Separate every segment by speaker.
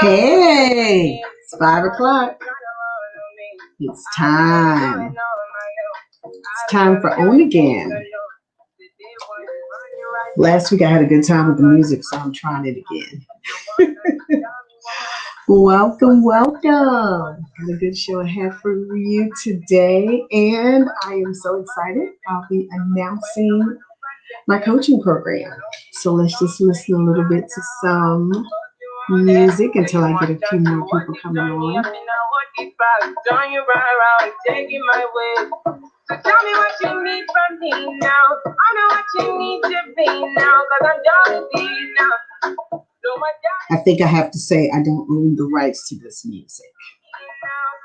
Speaker 1: Hey, it's 5 o'clock. It's time. It's time for Own Again. Last week I had a good time with the music, so I'm trying it again. Welcome. Got a good show ahead for you today, and I am so excited. I'll be announcing my coaching program. So let's just listen a little bit to some music until I get a few more people coming on. So tell me what you need from me now. I know what you need to be now, cause I'm done with these now. I think I have to say I don't own the rights to this music.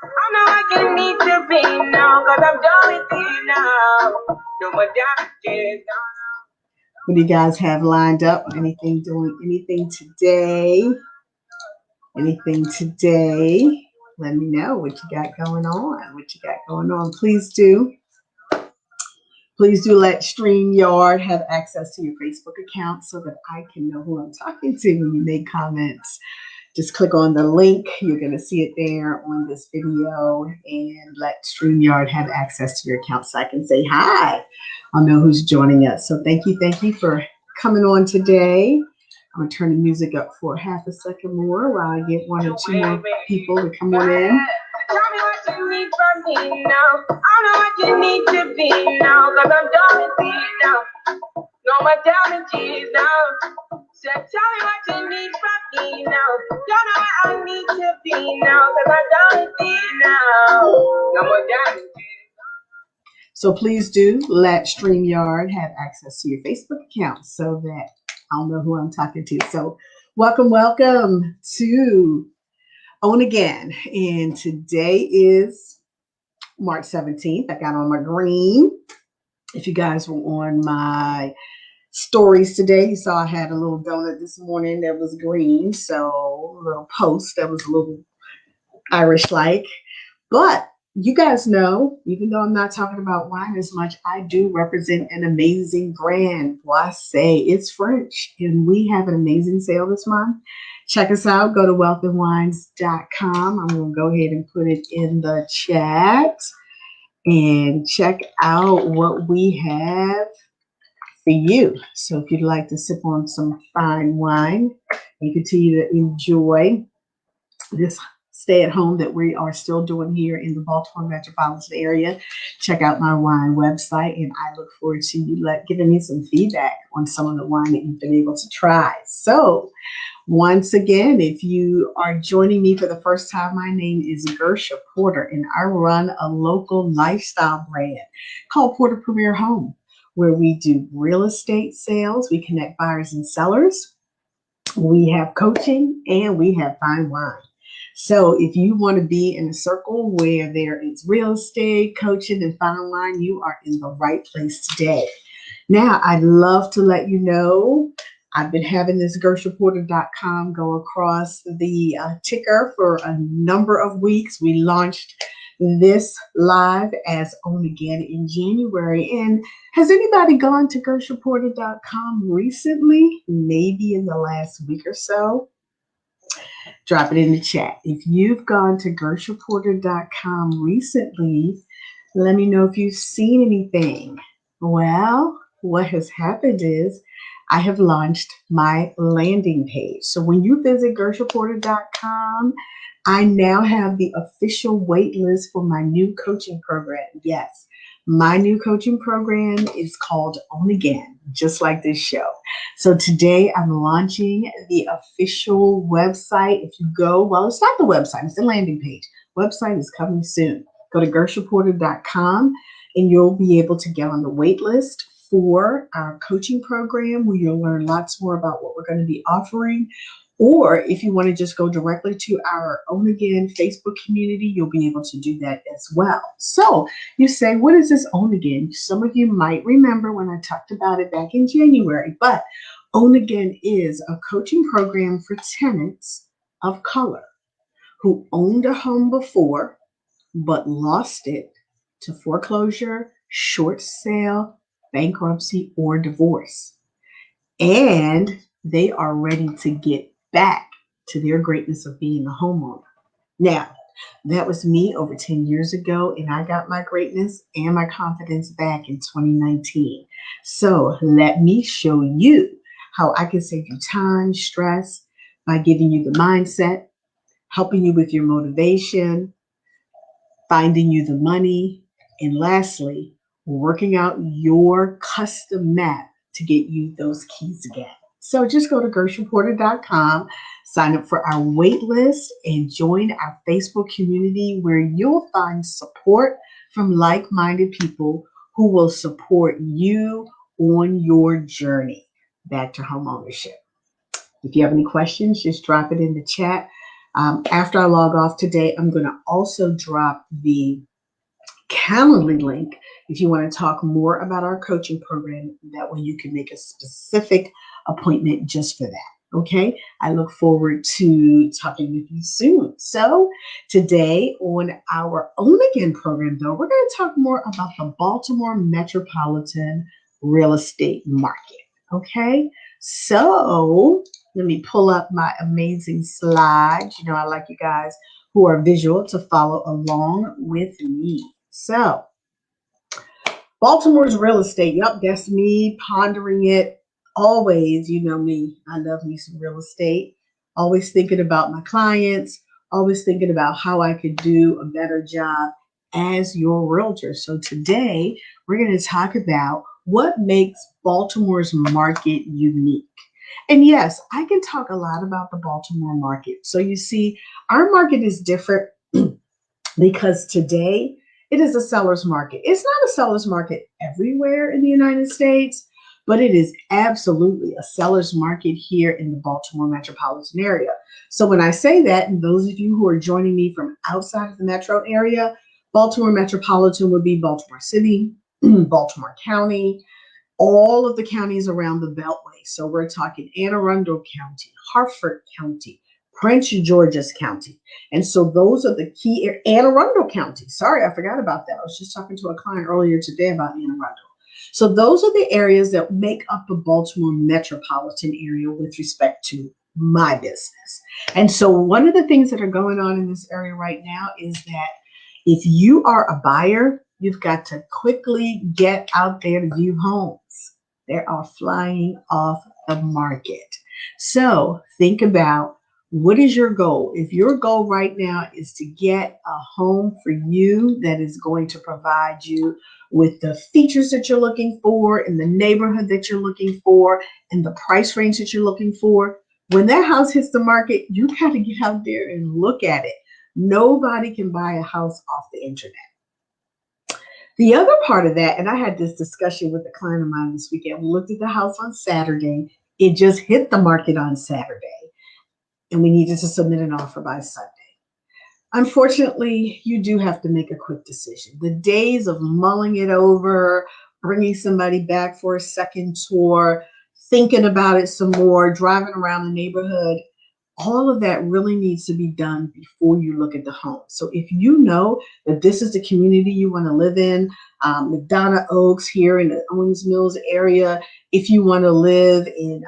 Speaker 1: I know what you need to be now, cause I'm done with these now. No more damages. What do you guys have lined up? Anything today? Anything today? Let me know what you got going on. Please do let StreamYard have access to your Facebook account so that I can know who I'm talking to when you make comments. Just click on the link. You're going to see it there on this video, and let StreamYard have access to your account so I can say hi. I'll know who's joining us. So thank you for coming on today. I'm going to turn the music up for half a second more while I get one or two more people to come on in. Tell me what you need from me now. I know what you need to be now, cause I'm done with you now. No more damages now. So tell me what you need from me now. You know what I need to be now, cause I'm done with you now. No more damages. So please do let StreamYard have access to your Facebook account so that I'll know who I'm talking to. So welcome to Own Again. And today is March 17th. I got on my green. If you guys were on my stories today, you saw I had a little donut this morning that was green. So a little post that was a little Irish-like. But you guys know, even though I'm not talking about wine as much, I do represent an amazing brand. Boissé. It's French, and we have an amazing sale this month. Check us out. Go to wealthandwines.com. I'm going to go ahead and put it in the chat and check out what we have for you. So if you'd like to sip on some fine wine and continue to enjoy this stay at home that we are still doing here in the Baltimore metropolitan area, check out my wine website, and I look forward to you giving me some feedback on some of the wine that you've been able to try. So once again, if you are joining me for the first time, my name is Gersha Porter, and I run a local lifestyle brand called Porter Premier Home, where we do real estate sales. We connect buyers and sellers. We have coaching, and we have fine wine. So if you want to be in a circle where there is real estate, coaching, and fine wine, you are in the right place today. Now, I'd love to let you know I've been having this GershaPorter.com go across the ticker for a number of weeks. We launched this live as Own Again in January. And has anybody gone to GershaPorter.com recently? Maybe in the last week or so? Drop it in the chat. If you've gone to GershaPorter.com recently, let me know if you've seen anything. Well, what has happened is I have launched my landing page. So when you visit GershaPorter.com, I now have the official wait list for my new coaching program. Yes, my new coaching program is called Own Again, just like this show. So today I'm launching the official website. If you go, well, it's not the website, it's the landing page. Website is coming soon. Go to GershaPorter.com and you'll be able to get on the wait list for our coaching program, where you'll learn lots more about what we're going to be offering. Or if you want to just go directly to our Own Again Facebook community, you'll be able to do that as well. So you say, what is this Own Again? Some of you might remember when I talked about it back in January, but Own Again is a coaching program for tenants of color who owned a home before but lost it to foreclosure, short sale, bankruptcy, or divorce. And they are ready to get back to their greatness of being a homeowner. Now, that was me over 10 years ago, and I got my greatness and my confidence back in 2019. So let me show you how I can save you time, stress by giving you the mindset, helping you with your motivation, finding you the money, and lastly, working out your custom map to get you those keys again. So just go to gershreporter.com, sign up for our wait list, and join our Facebook community where you'll find support from like minded people who will support you on your journey back to home ownership. If you have any questions, just drop it in the chat. After I log off today, I'm going to also drop the Calendly link if you want to talk more about our coaching program. That way you can make a specific appointment just for that. Okay. I look forward to talking with you soon. So today on our Own Again program, though, we're going to talk more about the Baltimore metropolitan real estate market. Okay. So let me pull up my amazing slides. You know, I like you guys who are visual to follow along with me. So, Baltimore's real estate. Yep, that's me pondering it always. You know me, I love me some real estate. Always thinking about my clients, always thinking about how I could do a better job as your realtor. So, today we're going to talk about what makes Baltimore's market unique. And yes, I can talk a lot about the Baltimore market. So, you see, our market is different because today it is a seller's market. It's not a seller's market everywhere in the United States, but it is absolutely a seller's market here in the Baltimore metropolitan area. So when I say that, and those of you who are joining me from outside of the metro area, Baltimore metropolitan would be Baltimore City, Baltimore County, all of the counties around the Beltway. So we're talking Anne Arundel County, Hartford County, Prince George's County. And so those are the key, Anne Arundel County. Sorry, I forgot about that. I was just talking to a client earlier today about Anne Arundel. So those are the areas that make up the Baltimore metropolitan area with respect to my business. And so one of the things that are going on in this area right now is that if you are a buyer, you've got to quickly get out there to view homes. They are flying off the market. So think about, what is your goal? If your goal right now is to get a home for you that is going to provide you with the features that you're looking for, in the neighborhood that you're looking for, and the price range that you're looking for, when that house hits the market, you got to get out there and look at it. Nobody can buy a house off the internet. The other part of that, and I had this discussion with a client of mine this weekend. We looked at the house on Saturday. It just hit the market on Saturday, and we needed to submit an offer by Sunday. Unfortunately, you do have to make a quick decision. The days of mulling it over, bringing somebody back for a second tour, thinking about it some more, driving around the neighborhood, all of that really needs to be done before you look at the home. So if you know that this is the community you want to live in, McDonough Oaks here in the Owens Mills area, if you want to live in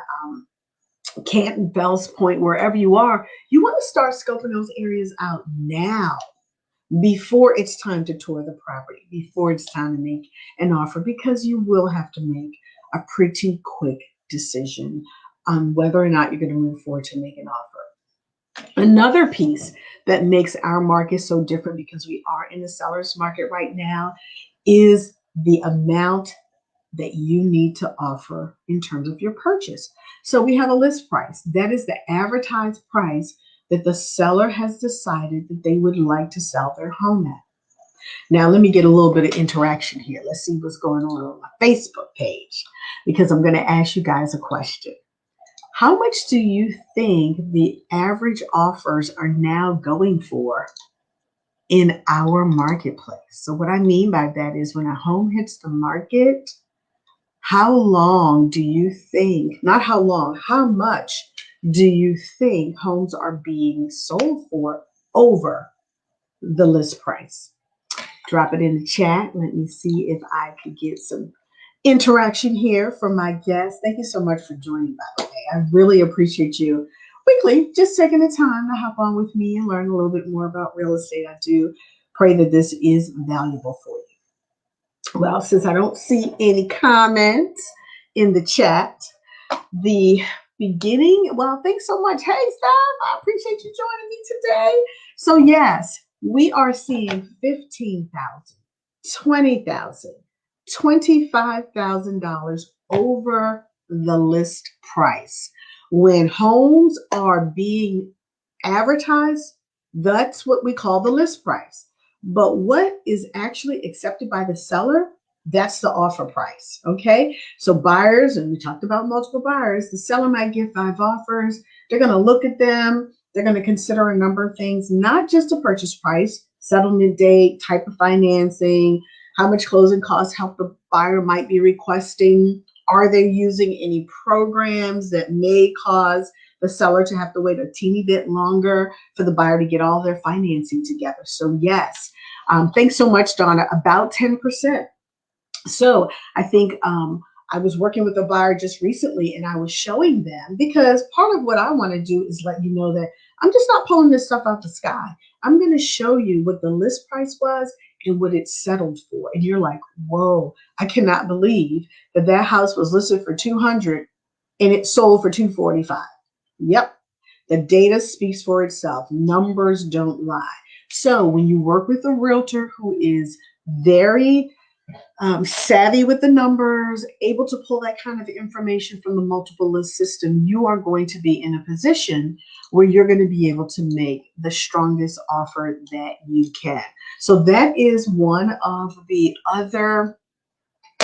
Speaker 1: Canton, Fells Point, wherever you are, you want to start scoping those areas out now before it's time to tour the property, before it's time to make an offer, because you will have to make a pretty quick decision on whether or not you're going to move forward to make an offer. Another piece that makes our market so different, because we are in the seller's market right now, is the amount that you need to offer in terms of your purchase. So we have a list price. That is the advertised price that the seller has decided that they would like to sell their home at. Now, let me get a little bit of interaction here. Let's see what's going on my Facebook page, because I'm going to ask you guys a question. How much do you think the average offers are now going for in our marketplace? So what I mean by that is, when a home hits the market, how long do you think, not how long, how much do you think homes are being sold for over the list price? Drop it in the chat. Let me see if I could get some interaction here from my guests. Thank you so much for joining, by the way. I really appreciate you weekly just taking the time to hop on with me and learn a little bit more about real estate. I do pray that this is valuable for you. Well, since I don't see any comments in the chat, the beginning, well, thanks so much. Hey, Steph, I appreciate you joining me today. So, yes, we are seeing 15,000, 20,000, $25,000 over the list price. When homes are being advertised, that's what we call the list price. But what is actually accepted by the seller, that's the offer price. Okay. So buyers, and we talked about multiple buyers, the seller might give 5 offers. They're going to look at them. They're going to consider a number of things, not just the purchase price, settlement date, type of financing, how much closing costs help the buyer might be requesting. Are they using any programs that may cause the seller to have to wait a teeny bit longer for the buyer to get all their financing together? So yes, thanks so much, Donna. About 10%. So I think I was working with a buyer just recently, and I was showing them, because part of what I want to do is let you know that I'm just not pulling this stuff out the sky. I'm going to show you what the list price was and what it settled for. And you're like, whoa, I cannot believe that that house was listed for 200 and it sold for 245. Yep. The data speaks for itself. Numbers don't lie. So when you work with a realtor who is very savvy with the numbers, able to pull that kind of information from the multiple list system, you are going to be in a position where you're going to be able to make the strongest offer that you can. So that is one of the other,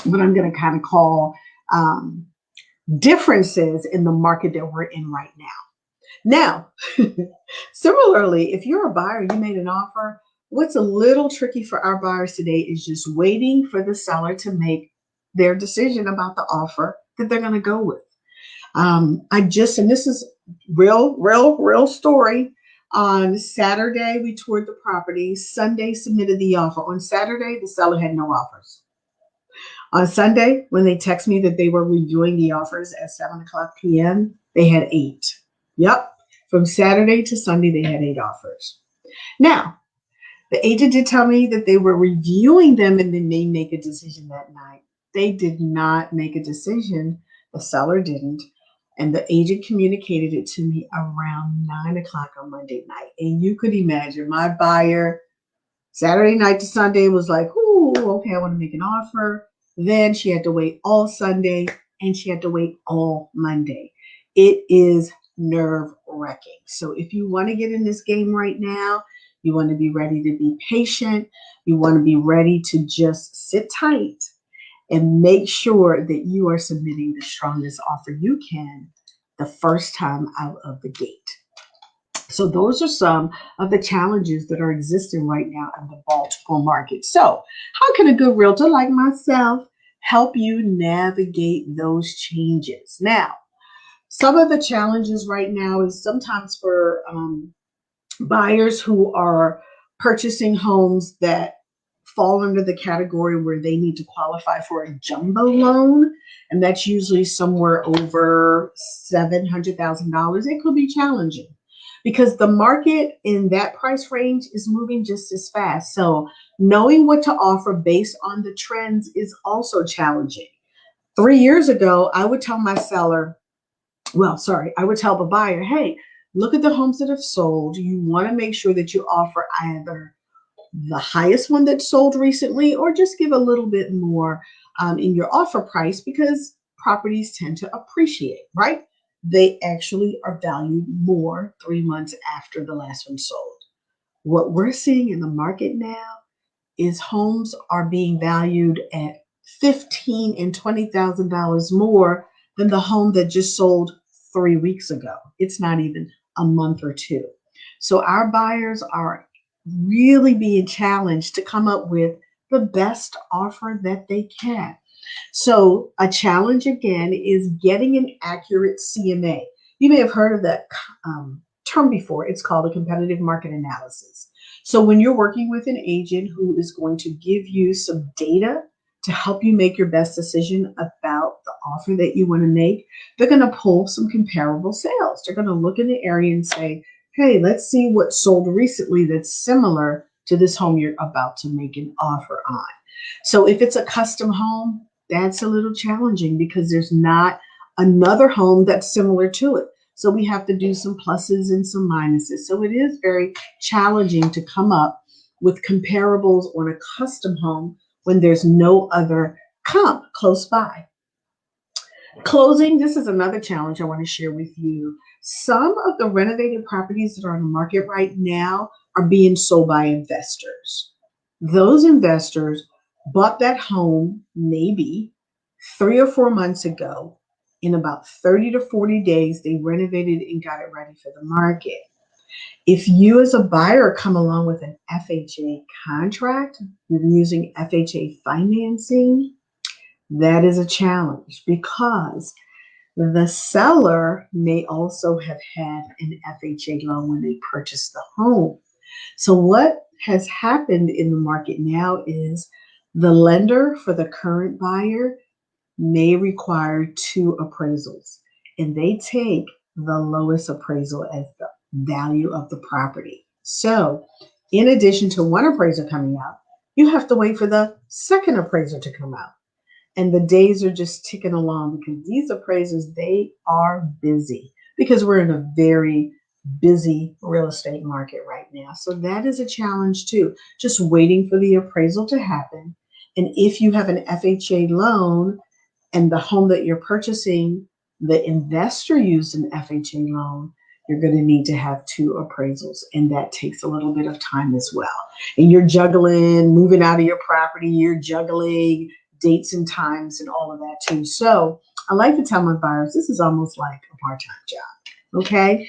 Speaker 1: what I'm going to kind of call differences in the market that we're in right now. Now, similarly, if you're a buyer, you made an offer, what's a little tricky for our buyers today is just waiting for the seller to make their decision about the offer that they're going to go with. And this is real story. On Saturday, we toured the property. Sunday, submitted the offer. On Saturday, the seller had no offers. On Sunday, when they text me that they were reviewing the offers at 7:00 p.m., they had 8. Yep. From Saturday to Sunday, they had 8 offers. Now, the agent did tell me that they were reviewing them and then they make a decision that night. They did not make a decision. The seller didn't. And the agent communicated it to me around 9:00 on Monday night. And you could imagine my buyer, Saturday night to Sunday, was like, ooh, okay, I want to make an offer. Then she had to wait all Sunday and she had to wait all Monday. It is nerve-wracking. So if you want to get in this game right now, you want to be ready to be patient. You want to be ready to just sit tight and make sure that you are submitting the strongest offer you can the first time out of the gate. So those are some of the challenges that are existing right now in the Baltimore market. So how can a good realtor like myself help you navigate those changes? Now, some of the challenges right now is sometimes for buyers who are purchasing homes that fall under the category where they need to qualify for a jumbo loan, and that's usually somewhere over $700,000. It could be challenging because the market in that price range is moving just as fast. So knowing what to offer based on the trends is also challenging. 3 years ago, I would tell my seller, I would tell the buyer, hey, look at the homes that have sold. You want to make sure that you offer either the highest one that sold recently or just give a little bit more in your offer price, because properties tend to appreciate, right? They actually are valued more 3 months after the last one sold. What we're seeing in the market now is homes are being valued at $15,000 and $20,000 more than the home that just sold 3 weeks ago. It's not even a month or two. So our buyers are really being challenged to come up with the best offer that they can. So a challenge again is getting an accurate CMA. You may have heard of that term before. It's called a competitive market analysis. So when you're working with an agent who is going to give you some data to help you make your best decision about the offer that you want to make. They're going to pull some comparable sales. They're going to look in the area and say, hey, let's see what sold recently that's similar to this home you're about to make an offer on. So if it's a custom home, that's a little challenging because there's not another home that's similar to it. So we have to do some pluses and some minuses. So it is very challenging to come up with comparables on a custom home when there's no other comp close by. Closing, this is another challenge I want to share with you. Some of the renovated properties that are on the market right now are being sold by investors. Those investors bought that home maybe 3 or 4 months ago. In about 30 to 40 days, they renovated and got it ready for the market. If you as a buyer come along with an FHA contract, you're using FHA financing, that is a challenge because the seller may also have had an FHA loan when they purchased the home. So what has happened in the market now is the lender for the current buyer may require 2 appraisals, and they take the lowest appraisal as the value of the property. So in addition to one appraiser coming out, you have to wait for the second appraiser to come out. And the days are just ticking along because these appraisers, they are busy because we're in a very busy real estate market right now. So that is a challenge too, just waiting for the appraisal to happen. And if you have an FHA loan and the home that you're purchasing, the investor used an FHA loan, you're going to need to have 2 appraisals. And that takes a little bit of time as well. And you're juggling moving out of your property, you're juggling dates and times and all of that too. So I like to tell my buyers, this is almost like a part-time job. Okay.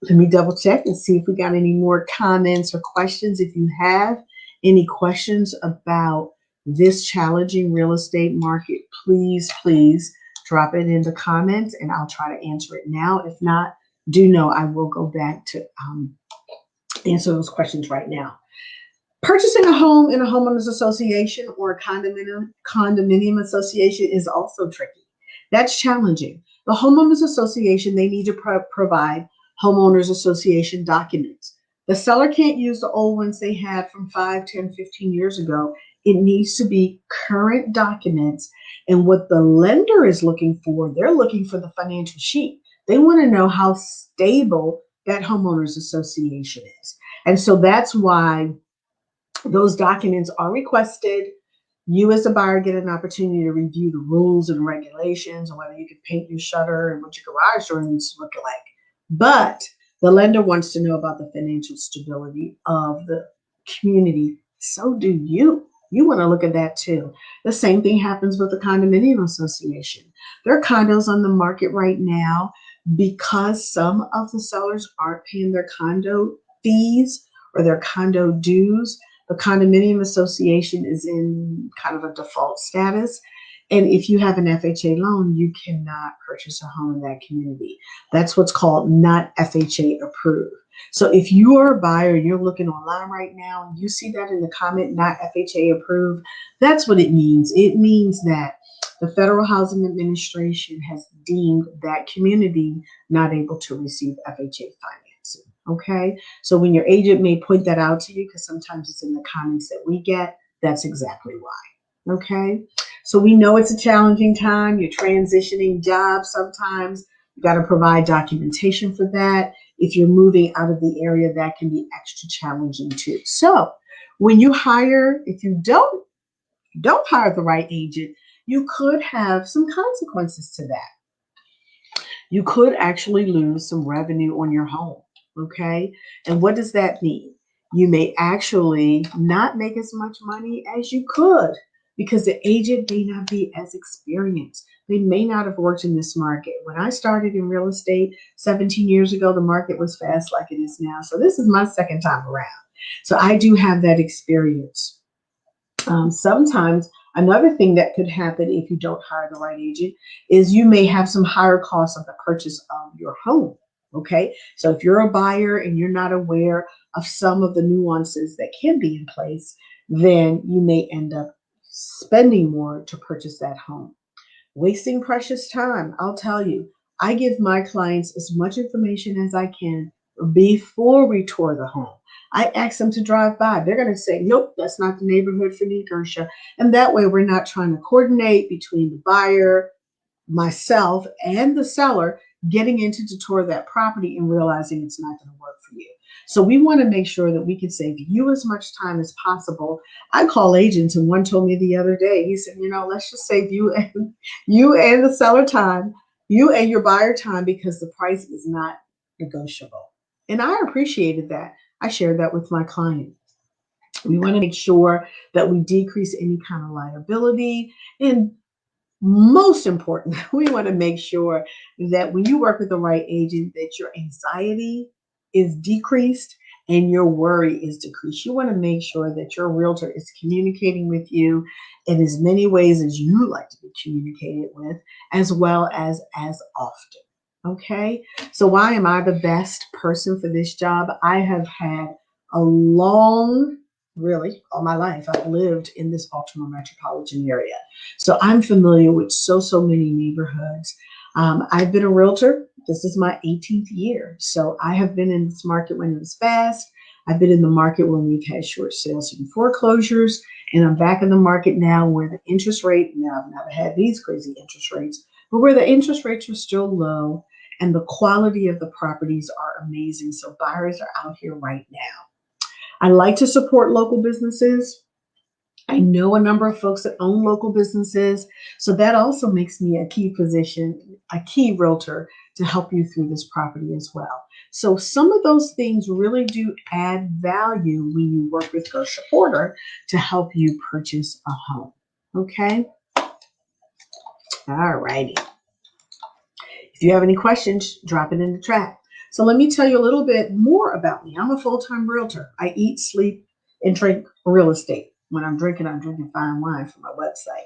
Speaker 1: Let me double check and see if we got any more comments or questions. If you have any questions about this challenging real estate market, please drop it in the comments and I'll try to answer it now. If not, do know I will go back to answer those questions right now. Purchasing a home in a homeowners association or a condominium association is also tricky. That's challenging. The homeowners association, they need to provide homeowners association documents. The seller can't use the old ones they had from 5, 10, 15 years ago. It needs to be current documents. And what the lender is looking for, they're looking for the financial sheet. They want to know how stable that homeowners association is. And so that's why those documents are requested. You as a buyer get an opportunity to review the rules and regulations and whether you can paint your shutter and what your garage door needs to look like. But the lender wants to know about the financial stability of the community. So do you. You want to look at that too. The same thing happens with the condominium association. There are condos on the market right now because some of the sellers aren't paying their condo fees or their condo dues. The condominium association is in kind of a default status. And if you have an FHA loan, you cannot purchase a home in that community. That's what's called not FHA approved. So if you are a buyer, you're looking online right now, and you see that in the comment, not FHA approved, that's what it means. It means that the Federal Housing Administration has deemed that community not able to receive FHA financing. Okay, so when your agent may point that out to you, because sometimes it's in the comments that we get, that's exactly why. Okay, so we know it's a challenging time. You're transitioning jobs sometimes. You got to provide documentation for that. If you're moving out of the area, that can be extra challenging too. So when you hire, if you don't hire the right agent, you could have some consequences to that. You could actually lose some revenue on your home. Okay. And what does that mean? You may actually not make as much money as you could because the agent may not be as experienced. They may not have worked in this market. When I started in real estate 17 years ago, the market was fast like it is now. So this is my second time around. So I do have that experience. Sometimes another thing that could happen if you don't hire the right agent is you may have some higher costs of the purchase of your home. Okay, so if you're a buyer and you're not aware of some of the nuances that can be in place, then you may end up spending more to purchase that home. Wasting precious time. I'll tell you, I give my clients as much information as I can before we tour the home. I ask them to drive by. They're going to say, nope, that's not the neighborhood for me, Gersha. And that way we're not trying to coordinate between the buyer, myself, and the seller getting into to tour that property and realizing it's not going to work for you. So we want to make sure that we can save you as much time as possible. I call agents, and one told me the other day, he said, let's just save you and the seller time, you and your buyer time, because the price is not negotiable. And I appreciated that. I shared that with my client. We want to make sure that we decrease any kind of liability. And most important, we want to make sure that when you work with the right agent, that your anxiety is decreased and your worry is decreased. You want to make sure that your realtor is communicating with you in as many ways as you like to be communicated with, as well as often. Okay, so why am I the best person for this job? I have had a long, really, all my life, I've lived in this Baltimore metropolitan area. So I'm familiar with so many neighborhoods. I've been a realtor. This is my 18th year. So I have been in this market when it was fast. I've been in the market when we've had short sales and foreclosures. And I'm back in the market now where the interest rate, now I've never had these crazy interest rates, but where the interest rates are still low and the quality of the properties are amazing. So buyers are out here right now. I like to support local businesses. I know a number of folks that own local businesses, so that also makes me a key position, a key realtor to help you through this property as well. So some of those things really do add value when you work with Gersha Porter to help you purchase a home. Okay? All righty. If you have any questions, drop it in the chat. So let me tell you a little bit more about me. I'm a full-time realtor. I eat, sleep, and drink real estate. When I'm drinking fine wine from my website.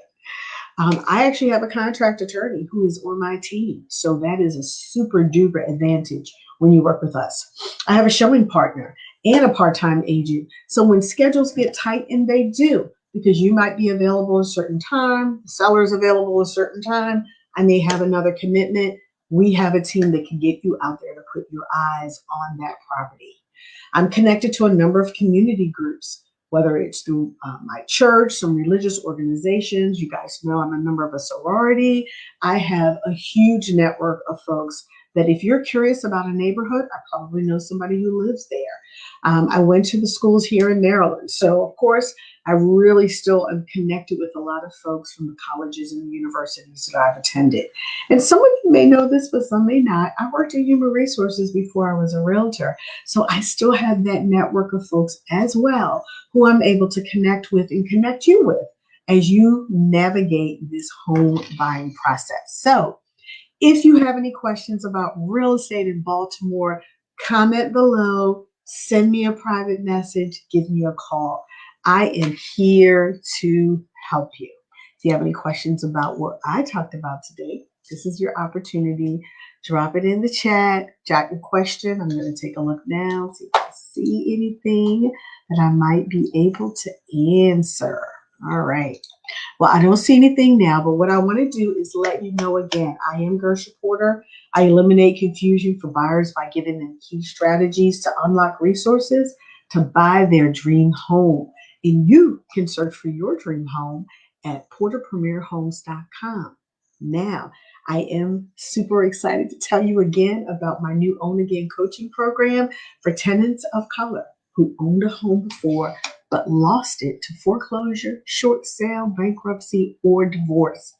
Speaker 1: I actually have a contract attorney who is on my team. So that is a super duper advantage when you work with us. I have a showing partner and a part-time agent. So when schedules get tight, and they do, because you might be available a certain time, the seller is available a certain time, I may have another commitment, we have a team that can get you out there to put your eyes on that property. I'm connected to a number of community groups, whether it's through my church, some religious organizations. You guys know I'm a member of a sorority. I have a huge network of folks that if you're curious about a neighborhood, I probably know somebody who lives there. I went to the schools here in Maryland. So, of course, I really still am connected with a lot of folks from the colleges and the universities that I've attended. And some of you may know this, but some may not. I worked in human resources before I was a realtor. So I still have that network of folks as well who I'm able to connect with and connect you with as you navigate this home buying process. So if you have any questions about real estate in Baltimore, comment below, send me a private message, give me a call. I am here to help you. If you have any questions about what I talked about today, this is your opportunity. Drop it in the chat, jot your question. I'm going to take a look now, see if I see anything that I might be able to answer. All right. Well, I don't see anything now, but what I want to do is let you know again, I am Gersha Porter. I eliminate confusion for buyers by giving them key strategies to unlock resources to buy their dream home. And you can search for your dream home at porterpremierhomes.com. Now, I am super excited to tell you again about my new Own Again coaching program for tenants of color who owned a home before but lost it to foreclosure, short sale, bankruptcy, or divorce.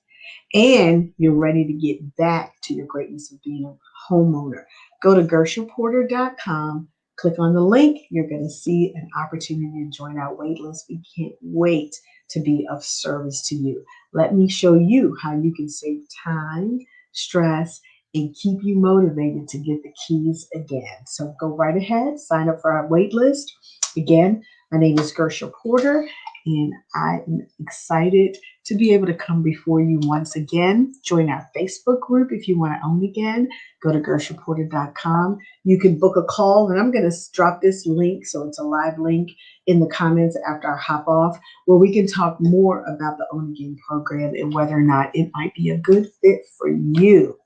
Speaker 1: And you're ready to get back to your greatness of being a homeowner. Go to gershaporter.com, click on the link. You're going to see an opportunity to join our waitlist. We can't wait to be of service to you. Let me show you how you can save time, stress, and keep you motivated to get the keys again. So go right ahead, sign up for our wait list. Again, my name is Gersha Porter, And I am excited to be able to come before you once again. Join our Facebook group if you want to own again. Go to gershreporter.com. You can book a call, and I'm going to drop this link, so it's a live link, in the comments after I hop off, where we can talk more about the Own Again program and whether or not it might be a good fit for you.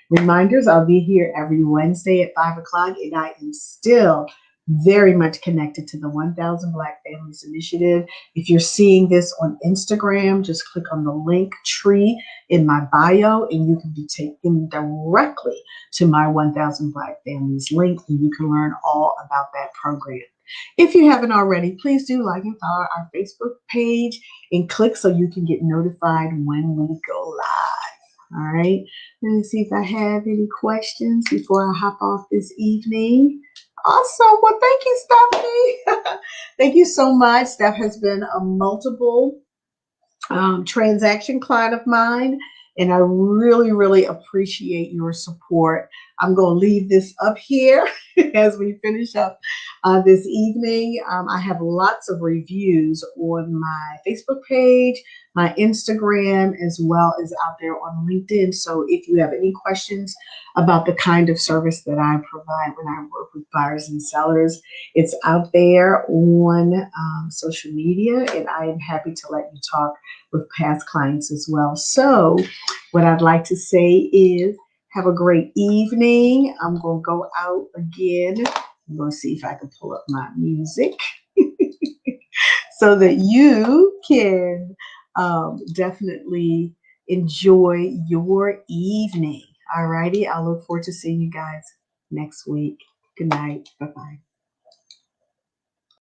Speaker 1: Reminders, I'll be here every Wednesday at 5 o'clock, and I am still very much connected to the 1,000 Black Families Initiative. If you're seeing this on Instagram, just click on the link tree in my bio, and you can be taken directly to my 1,000 Black Families link, and you can learn all about that program. If you haven't already, please do like and follow our Facebook page and click so you can get notified when we go live. All right. Let me see if I have any questions before I hop off this evening. Awesome. Well, thank you, Stephanie. Thank you so much. Steph has been a multiple transaction client of mine, and I really, really appreciate your support. I'm going to leave this up here as we finish up this evening. I have lots of reviews on my Facebook page, my Instagram, as well as out there on LinkedIn. So if you have any questions about the kind of service that I provide when I work with buyers and sellers, it's out there on social media, and I am happy to let you talk with past clients as well. So what I'd like to say is have a great evening. I'm going to go out again. I'm going to see if I can pull up my music so that you can definitely enjoy your evening. All righty. I look forward to seeing you guys next week. Good night. Bye-bye.